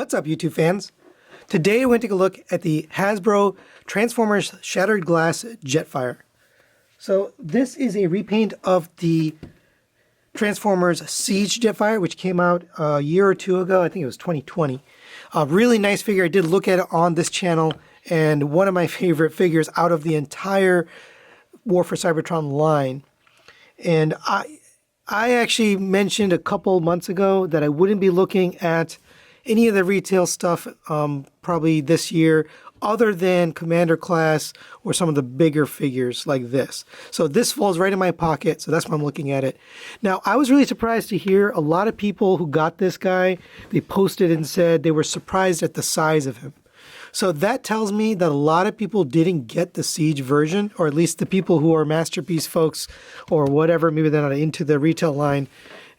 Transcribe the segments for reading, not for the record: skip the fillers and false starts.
What's up, YouTube fans? Today I went to take a look at the Hasbro Transformers Shattered Glass Jetfire. So this is a repaint of the Transformers Siege Jetfire, which came out a year or two ago. I think it was 2020. A really nice figure. I did look at it on this channel, and one of my favorite figures out of the entire War for Cybertron line. And I actually mentioned a couple months ago that I wouldn't be looking at any of the retail stuff probably this year other than Commander Class or some of the bigger figures like this. So this falls right in my pocket, so that's why I'm looking at it. Now, I was really surprised to hear a lot of people who got this guy, they posted and said they were surprised at the size of him. So that tells me that a lot of people didn't get the Siege version, or at least the people who are Masterpiece folks or whatever, maybe they're not into the retail line,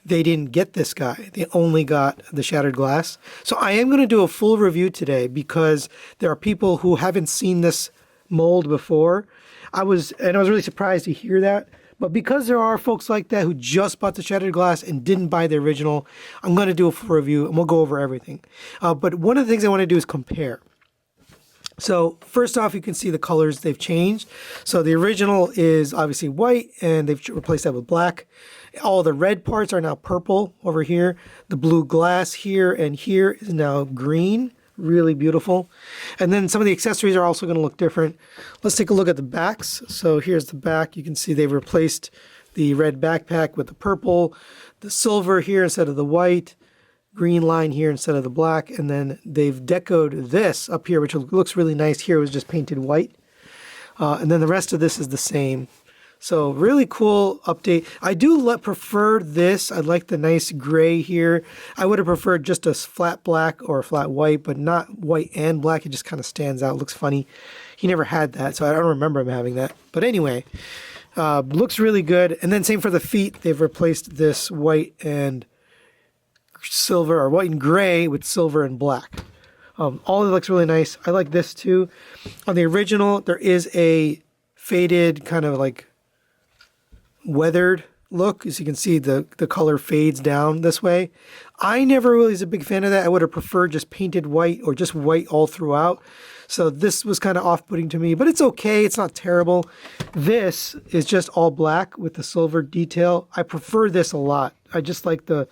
they didn't get this guy. They only got the Shattered Glass. So I am going to do a full review today because there are people who haven't seen this mold before. I was really surprised to hear that. But because there are folks like that who just bought the Shattered Glass and didn't buy the original, I'm going to do a full review and we'll go over everything. But one of the things I want to do is compare. So first off, you can see the colors they've changed. So the original is obviously white and they've replaced that with black. All the red parts are now purple over here. The blue glass here and here is now green. Really beautiful. And then some of the accessories are also going to look different. Let's take a look at the backs. So here's the back. You can see they've replaced the red backpack with the purple, the silver here instead of the white, green line here instead of the black, and then they've decoed this up here, which looks really nice. Here it was just painted white. And then the rest of this is the same. So really cool update. I do prefer this. I like the nice gray here. I would have preferred just a flat black or a flat white, but not white and black. It just kind of stands out, looks funny. He never had that, so I don't remember him having that. But anyway, looks really good. And then same for the feet. They've replaced this white and silver, or white and gray with silver and black. All of it looks really nice. I like this too. On the original, there is a faded kind of like weathered look. As you can see, the color fades down this way. I never really was a big fan of that. I would have preferred just painted white or just white all throughout. So this was kind of off-putting to me, but it's okay. It's not terrible. This is just all black with the silver detail. I prefer this a lot. I just like the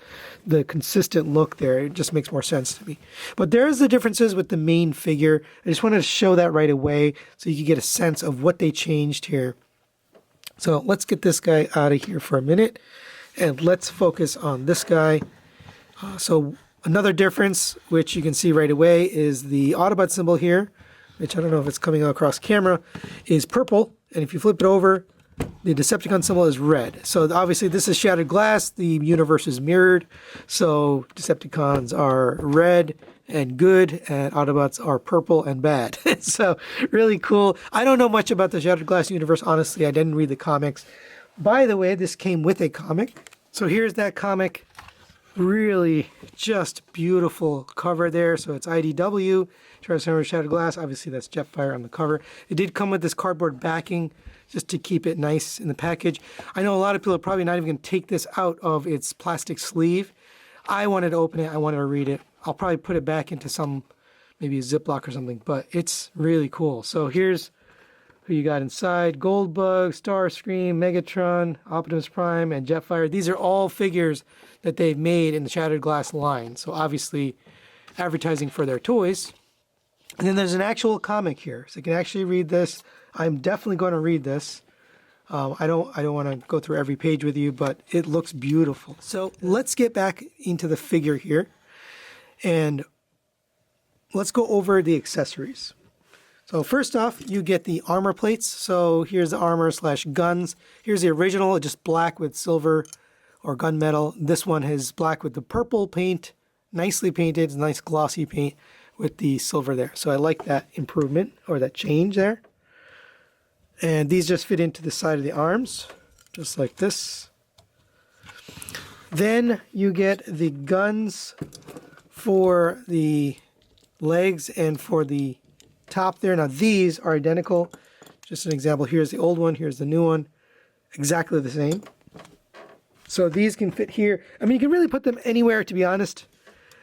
consistent look there. It just makes more sense to me. But there's the differences with the main figure. I just wanted to show that right away so you can get a sense of what they changed here. So let's get this guy out of here for a minute and let's focus on this guy. So another difference, which you can see right away, is the Autobot symbol here, which I don't know if it's coming across camera, is purple. And if you flip it over, the Decepticon symbol is red. So obviously this is Shattered Glass. The universe is mirrored. So Decepticons are red and good, and Autobots are purple and bad. So really cool. I don't know much about the Shattered Glass universe, honestly. I didn't read the comics. By the way, this came with a comic. So here's that comic. Really just beautiful cover there. So it's IDW, Transformers Shattered Glass. Obviously that's Jetfire on the cover. It did come with this cardboard backing just to keep it nice in the package. I know a lot of people are probably not even going to take this out of its plastic sleeve. I wanted to open it. I wanted to read it. I'll probably put it back into some, maybe a Ziploc or something, but it's really cool. So here's who you got inside. Goldbug, Starscream, Megatron, Optimus Prime, and Jetfire. These are all figures that they've made in the Shattered Glass line. So obviously advertising for their toys. And then there's an actual comic here. So you can actually read this. I'm definitely going to read this. I don't want to go through every page with you, but it looks beautiful. So let's get back into the figure here. And let's go over the accessories. So first off, you get the armor plates. So here's the armor / guns. Here's the original, just black with silver or gunmetal. This one is black with the purple paint, nicely painted, nice glossy paint with the silver there. So I like that improvement or that change there. And these just fit into the side of the arms, just like this. Then you get the guns for the legs and for the top there. Now these are identical. Just an example, here's the old one, here's the new one. Exactly the same. So these can fit here. I mean, you can really put them anywhere, to be honest.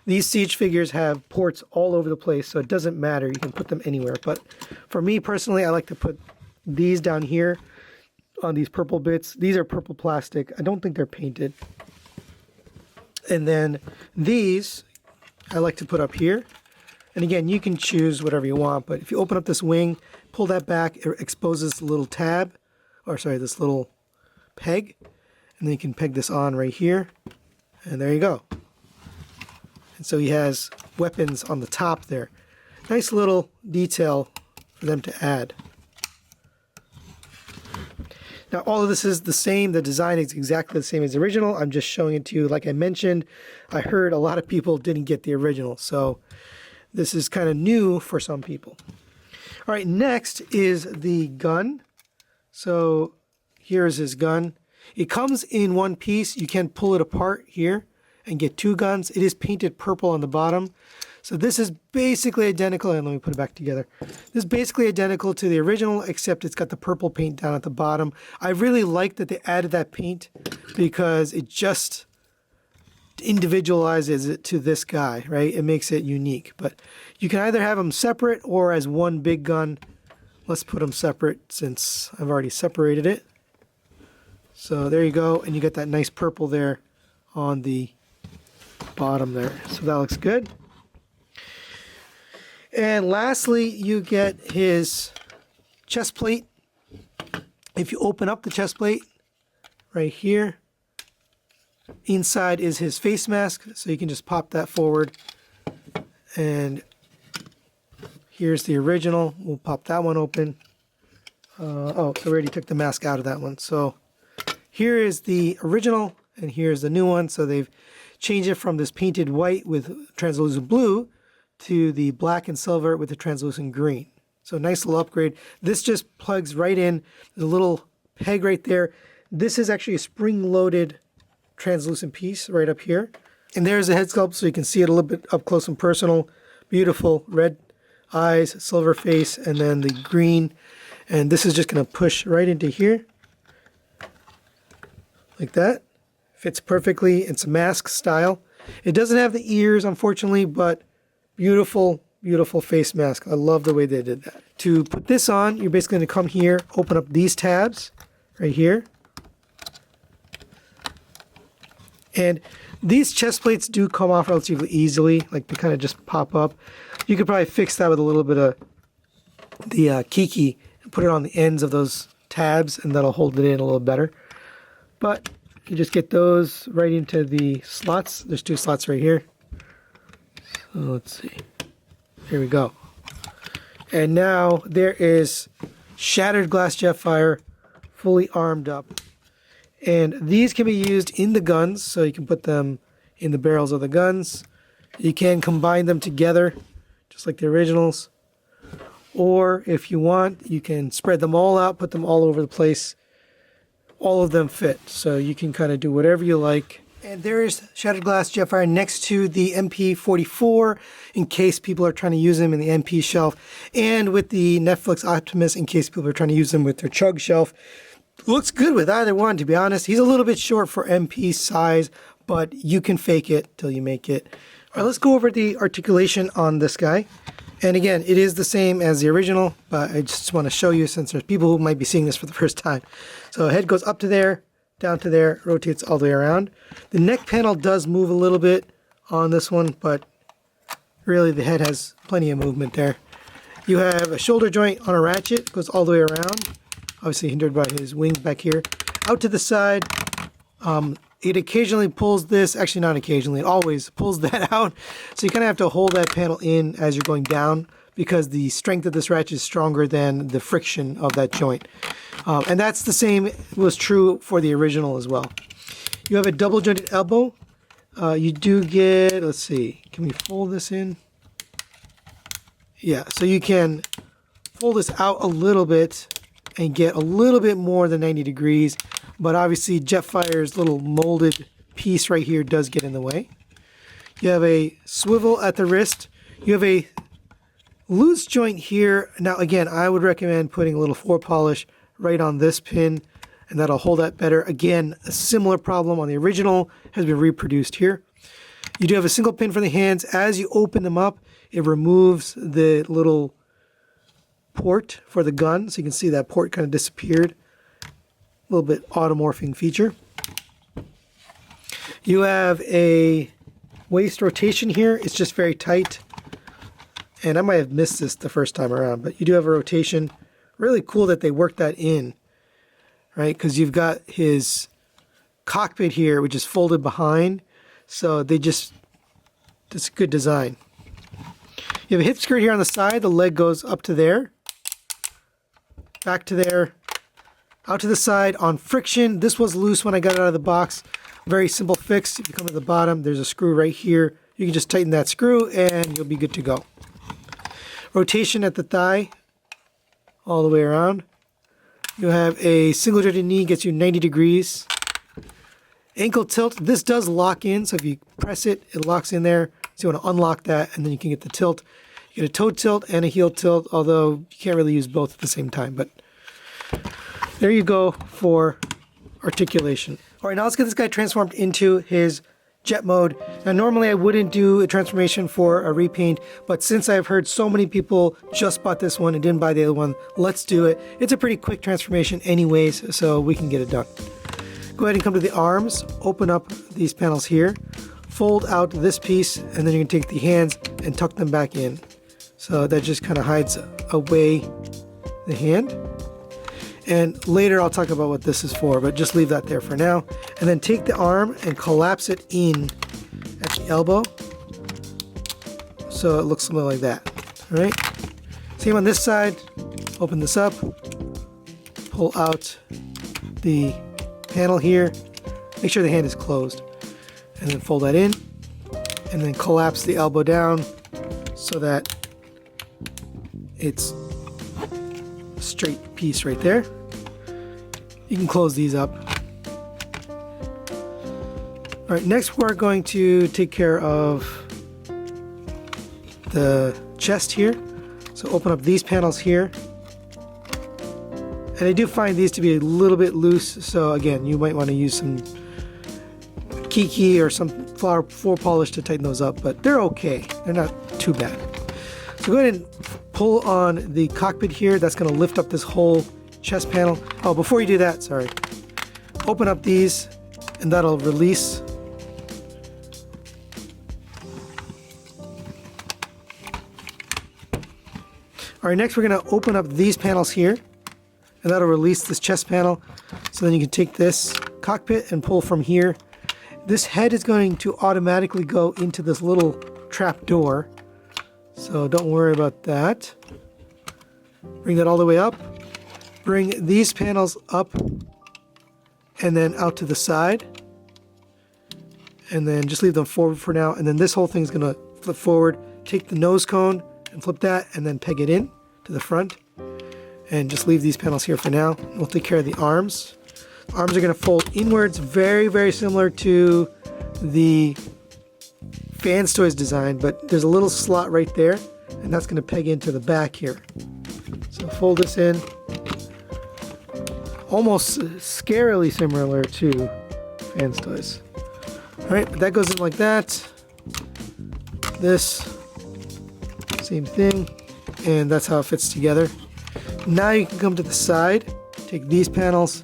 These Siege figures have ports all over the place, so it doesn't matter. You can put them anywhere. But for me personally, I like to put these down here on these purple bits. These are purple plastic. I don't think they're painted. And then these I like to put up here. And again, you can choose whatever you want, but if you open up this wing, pull that back, it exposes the little tab, or sorry, this little peg, and then you can peg this on right here, and there you go. And so he has weapons on the top there. Nice little detail for them to add. Now all of this is the same, the design is exactly the same as the original. I'm just showing it to you. Like I mentioned, I heard a lot of people didn't get the original, so this is kind of new for some people. All right, next is the gun. So here's his gun. It comes in one piece. You can pull it apart here and get two guns. It is painted purple on the bottom. So this is basically identical, and let me put it back together. This is basically identical to the original, except it's got the purple paint down at the bottom. I really like that they added that paint because it just individualizes it to this guy, right? It makes it unique. But you can either have them separate or as one big gun. Let's put them separate since I've already separated it. So there you go, and you get that nice purple there on the bottom there. So that looks good. And lastly, you get his chest plate. If you open up the chest plate right here, inside is his face mask, so you can just pop that forward. And here's the original. We'll pop that one open. Oh, I already took the mask out of that one. So here is the original, and here's the new one. So they've changed it from this painted white with translucent blue to the black and silver with the translucent green. So nice little upgrade. This just plugs right in. The little peg right there. This is actually a spring-loaded translucent piece right up here. And there's the head sculpt, so you can see it a little bit up close and personal. Beautiful red eyes, silver face, and then the green. And this is just going to push right into here. Like that. Fits perfectly. It's a mask style. It doesn't have the ears, unfortunately, but beautiful, beautiful face mask. I love the way they did that. To put this on, you're basically going to come here, open up these tabs right here. And these chest plates do come off relatively easily, like they kind of just pop up. You could probably fix that with a little bit of the kiki and put it on the ends of those tabs, and that'll hold it in a little better. But you just get those right into the slots. There's two slots right here. So let's see. Here we go. And now there is Shattered Glass Jetfire, fully armed up. And these can be used in the guns, so you can put them in the barrels of the guns. You can combine them together, just like the originals. Or if you want, you can spread them all out, put them all over the place. All of them fit, so you can kind of do whatever you like. And there is Shattered Glass Jetfire next to the MP44 in case people are trying to use them in the MP shelf, and with the Netflix Optimus in case people are trying to use them with their Chug shelf. Looks good with either one, to be honest. He's a little bit short for MP size, but you can fake it till you make it. All right, let's go over the articulation on this guy. And again, it is the same as the original, but I just want to show you since there's people who might be seeing this for the first time. So head goes up to there, down to there, rotates all the way around. The neck panel does move a little bit on this one, but really the head has plenty of movement there. You have a shoulder joint on a ratchet, goes all the way around. Obviously hindered by his wings back here. Out to the side, it occasionally pulls this, actually not occasionally, it always pulls that out. So you kind of have to hold that panel in as you're going down because the strength of this ratchet is stronger than the friction of that joint. And that's the same, was true for the original as well. You have a double jointed elbow. You do get, let's see, can we fold this in? Yeah, so you can fold this out a little bit and get a little bit more than 90 degrees, but obviously Jetfire's little molded piece right here does get in the way. You have a swivel at the wrist. You have a loose joint here. Now again, I would recommend putting a little floor polish right on this pin, and that'll hold that better. Again, a similar problem on the original has been reproduced here. You do have a single pin for the hands. As you open them up, it removes the little port for the gun. So you can see that port kind of disappeared. A little bit automorphing feature. You have a waist rotation here. It's just very tight. And I might have missed this the first time around, but you do have a rotation. Really cool that they worked that in, right? Because you've got his cockpit here, which is folded behind. So it's a good design. You have a hip skirt here on the side. The leg goes up to there, back to there, out to the side on friction. This was loose when I got it out of the box. Very simple fix. If you come to the bottom, there's a screw right here. You can just tighten that screw and you'll be good to go. Rotation at the thigh, all the way around. You have a single jointed knee, gets you 90 degrees. Ankle tilt, this does lock in, so if you press it, it locks in there. So you want to unlock that, and then you can get the tilt. You get a toe tilt and a heel tilt, although you can't really use both at the same time. But there you go for articulation. All right, now let's get this guy transformed into his jet mode. Now normally I wouldn't do a transformation for a repaint, but since I've heard so many people just bought this one and didn't buy the other one, let's do it. It's a pretty quick transformation anyways, so we can get it done. Go ahead and come to the arms, open up these panels here, fold out this piece, and then you can take the hands and tuck them back in. So that just kind of hides away the hand. And later I'll talk about what this is for, but just leave that there for now. And then take the arm and collapse it in at the elbow. So it looks something like that. All right. Same on this side. Open this up. Pull out the panel here. Make sure the hand is closed. And then fold that in. And then collapse the elbow down so that it's a straight piece right there. You can close these up. All right, next we're going to take care of the chest here. So open up these panels here. And I do find these to be a little bit loose, so again, you might want to use some Kiki or some floor polish to tighten those up, but they're okay. They're not too bad. So go ahead and pull on the cockpit here. That's going to lift up this whole chest panel. Oh, before you do that, sorry. Open up these and that'll release. All right, next we're going to open up these panels here and that'll release this chest panel. So then you can take this cockpit and pull from here. This head is going to automatically go into this little trap door. So don't worry about that. Bring that all the way up. Bring these panels up and then out to the side. And then just leave them forward for now. And then this whole thing is going to flip forward. Take the nose cone and flip that and then peg it in to the front. And just leave these panels here for now. We'll take care of the arms. Arms are going to fold inwards, very, very similar to the Fans Toys design, but there's a little slot right there, and that's going to peg into the back here. So fold this in. Almost scarily similar to Fans Toys. Alright, but that goes in like that. This, same thing, and that's how it fits together. Now you can come to the side, take these panels,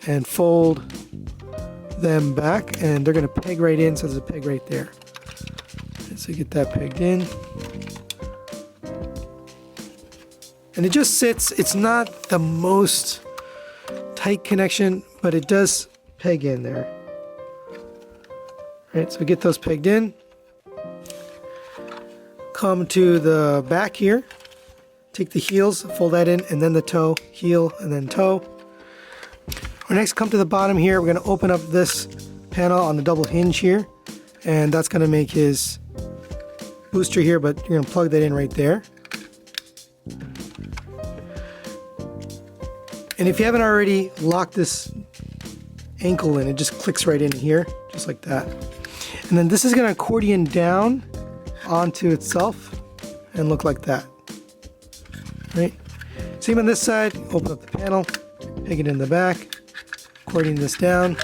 and fold them back, and they're going to peg right in, so there's a peg right there. And so get that pegged in. And it just sits, it's not the most tight connection, but it does peg in there. All right, so get those pegged in. Come to the back here. Take the heels, fold that in, and then the toe, heel, and then toe. Or next, come to the bottom here. We're going to open up this panel on the double hinge here, and that's going to make his booster here, but you're going to plug that in right there. And if you haven't already locked this ankle in, it just clicks right in here, just like that. And then this is going to accordion down onto itself and look like that. Right? Same on this side. Open up the panel, peg it in the back, accordion this down,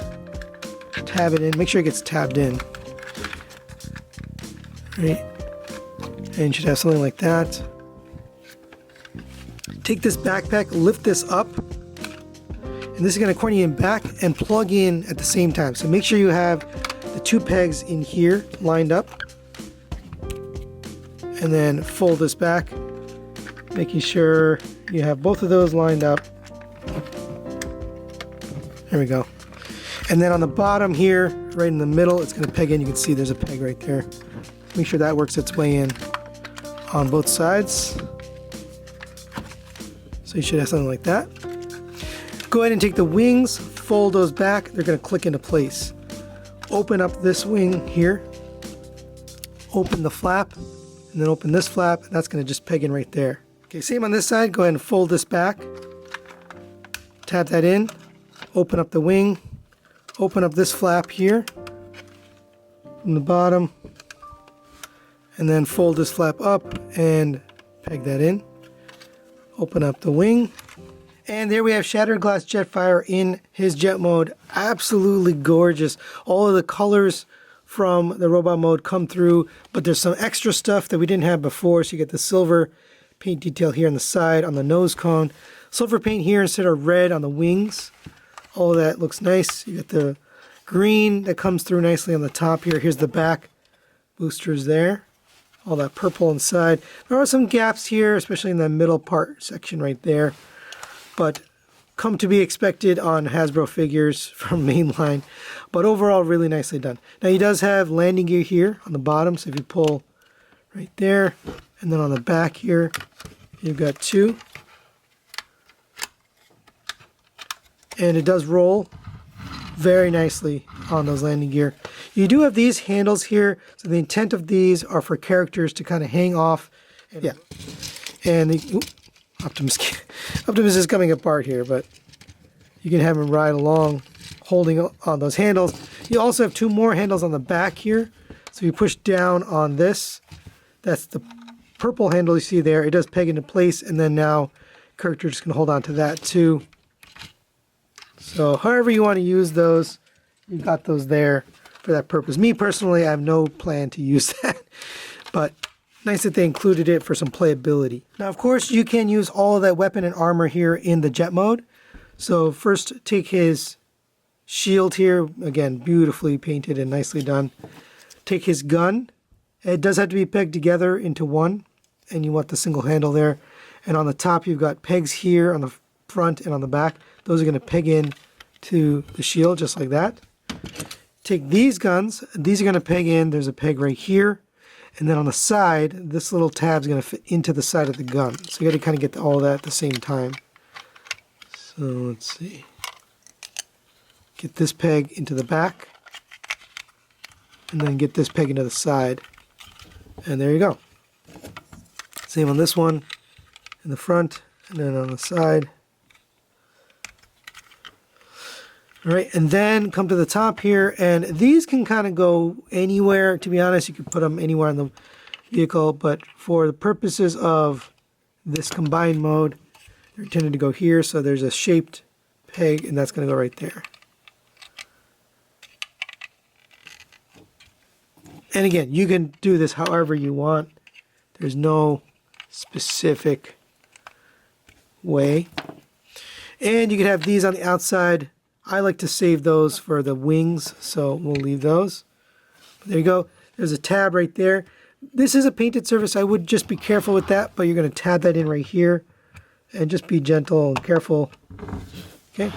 tab it in, make sure it gets tabbed in. Right? And you should have something like that. Take this backpack, lift this up, and this is going to accordion back and plug in at the same time. So make sure you have the 2 pegs in here lined up, and then fold this back, making sure you have both of those lined up. There we go. And then on the bottom here, right in the middle, it's going to peg in. You can see there's a peg right there. Make sure that works its way in on both sides. So you should have something like that. Go ahead and take the wings, fold those back. They're going to click into place. Open up this wing here. Open the flap, and then open this flap. And that's going to just peg in right there. Okay, same on this side. Go ahead and fold this back. Tap that in. Open up the wing. Open up this flap here from the bottom. And then fold this flap up and peg that in. Open up the wing. And there we have Shattered Glass Jetfire in his jet mode. Absolutely gorgeous. All of the colors from the robot mode come through, but there's some extra stuff that we didn't have before. So you get the silver paint detail here on the side, on the nose cone. Silver paint here instead of red on the wings. All of that looks nice. You get the green that comes through nicely on the top here. Here's the back boosters there. All that purple inside. There are some gaps here, especially in the middle part section right there. But come to be expected on Hasbro figures from mainline. But overall, really nicely done. Now he does have landing gear here on the bottom. So if you pull right there, and then on the back here, you've got 2. And it does roll very nicely on those landing gear. You do have these handles here, so the intent of these are for characters to kind of hang off. Yeah, and Optimus is coming apart here, but you can have him ride along holding on those handles. You also have 2 more handles on the back here, so you push down on this. That's the purple handle you see there. It does peg into place, and then now characters can hold on to that too. So however you want to use those, you've got those there for that purpose. Me personally, I have no plan to use that, but nice that they included it for some playability. Now, of course, you can use all of that weapon and armor here in the jet mode. So first, take his shield here. Again, beautifully painted and nicely done. Take his gun. It does have to be pegged together into one, and you want the single handle there. And on the top, you've got pegs here on the front and on the back. Those are going to peg in to the shield just like that. Take these guns. These are going to peg in. There's a peg right here. And then on the side, this little tab is going to fit into the side of the gun. So you got to kind of get all that at the same time. So let's see. Get this peg into the back. And then get this peg into the side. And there you go. Same on this one. In the front. And then on the side. All right, and then come to the top here, and these can kind of go anywhere. To be honest, you could put them anywhere on the vehicle, but for the purposes of this combined mode, they're intended to go here, so there's a shaped peg, and that's going to go right there. And again, you can do this however you want. There's no specific way. And you can have these on the outside. I like to save those for the wings, so we'll leave those. There you go. There's a tab right there. This is a painted surface. I would just be careful with that, but you're going to tab that in right here. And just be gentle and careful. Okay.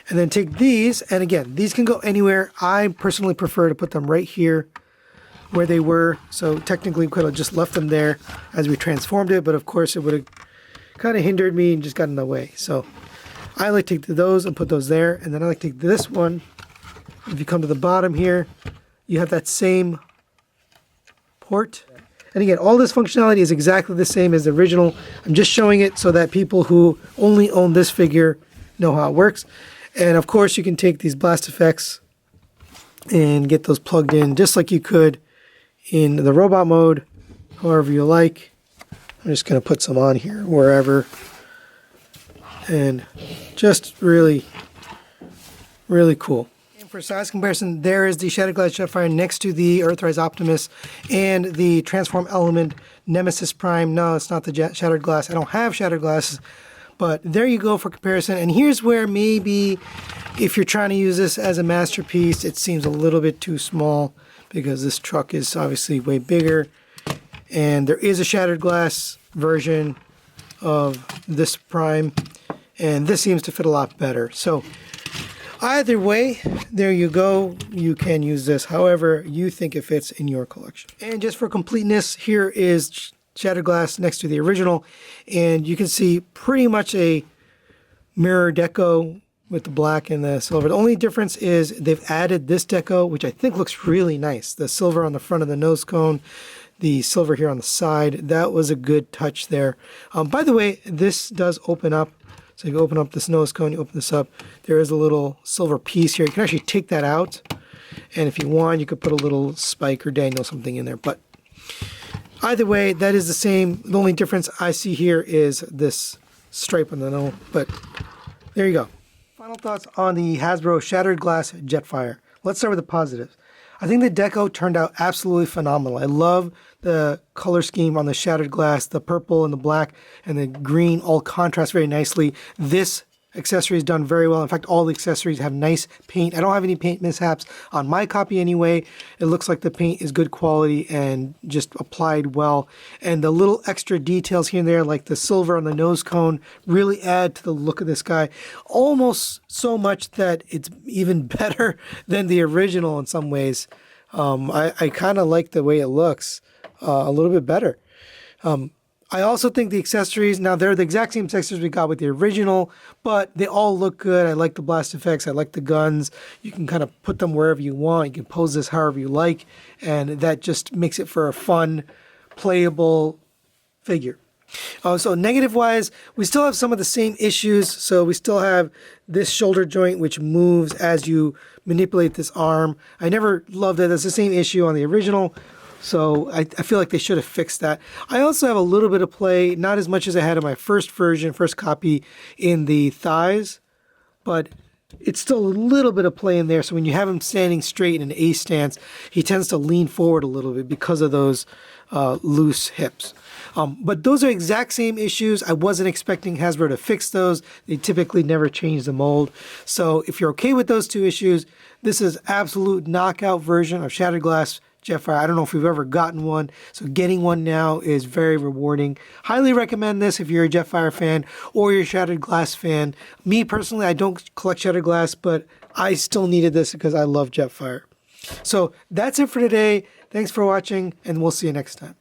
And then take these, and again, these can go anywhere. I personally prefer to put them right here where they were. So technically we could have just left them there as we transformed it, but of course it would have kind of hindered me and just got in the way. So I like to take those and put those there, and then I like to take this one. If you come to the bottom here, you have that same port. And again, all this functionality is exactly the same as the original. I'm just showing it so that people who only own this figure know how it works. And of course, you can take these blast effects and get those plugged in just like you could in the robot mode, however you like. I'm just going to put some on here, wherever. And just really, really cool. And For size comparison, there is the Shattered Glass Jetfire next to the Earthrise Optimus and the Transform Element Nemesis Prime. No, it's not the Shattered Glass. I don't have Shattered Glasses, but there you go for comparison. And here's where maybe if you're trying to use this as a masterpiece, it seems a little bit too small because this truck is obviously way bigger. And there is a Shattered Glass version of this Prime, and this seems to fit a lot better. So either way, there you go. You can use this however you think it fits in your collection. And just for completeness, here is Shattered Glass next to the original, and you can see pretty much a mirror deco with the black and the silver. The only difference is they've added this deco, which I think looks really nice. The silver on the front of the nose cone, the silver here on the side. That was a good touch there. By the way, this does open up. So you open up this nose cone, you open this up. There is a little silver piece here. You can actually take that out. And if you want, you could put a little spike or Daniel something in there. But either way, that is the same. The only difference I see here is this stripe on the nose. But there you go. Final thoughts on the Hasbro Shattered Glass Jetfire. Let's start with the positives. I think the deco turned out absolutely phenomenal. I love the color scheme on the Shattered Glass. The purple and the black and the green all contrast very nicely. This accessory is done very well. In fact, all the accessories have nice paint. I don't have any paint mishaps on my copy anyway. It looks like the paint is good quality and just applied well. And the little extra details here and there, like the silver on the nose cone, really add to the look of this guy. Almost so much that it's even better than the original in some ways. I kind of like the way it looks a little bit better. I also think the accessories, now they're the exact same accessories we got with the original, but they all look good. I like the blast effects. I like the guns. You can kind of put them wherever you want. You can pose this however you like, and that just makes it for a fun, playable figure. So negative-wise, we still have some of the same issues. So we still have this shoulder joint, which moves as you manipulate this arm. I never loved it. That's the same issue on the original. So I feel like they should have fixed that. I also have a little bit of play, not as much as I had in my first version, first copy, in the thighs, but it's still a little bit of play in there. So when you have him standing straight in an A stance, he tends to lean forward a little bit because of those loose hips. But those are exact same issues. I wasn't expecting Hasbro to fix those. They typically never change the mold. So if you're okay with those two issues, this is absolute knockout version of Shattered Glass Jetfire. I don't know if we've ever gotten one, so getting one now is very rewarding. Highly recommend this if you're a Jetfire fan or you're a Shattered Glass fan. Me personally, I don't collect Shattered Glass, but I still needed this because I love Jetfire. So that's it for today. Thanks for watching, and we'll see you next time.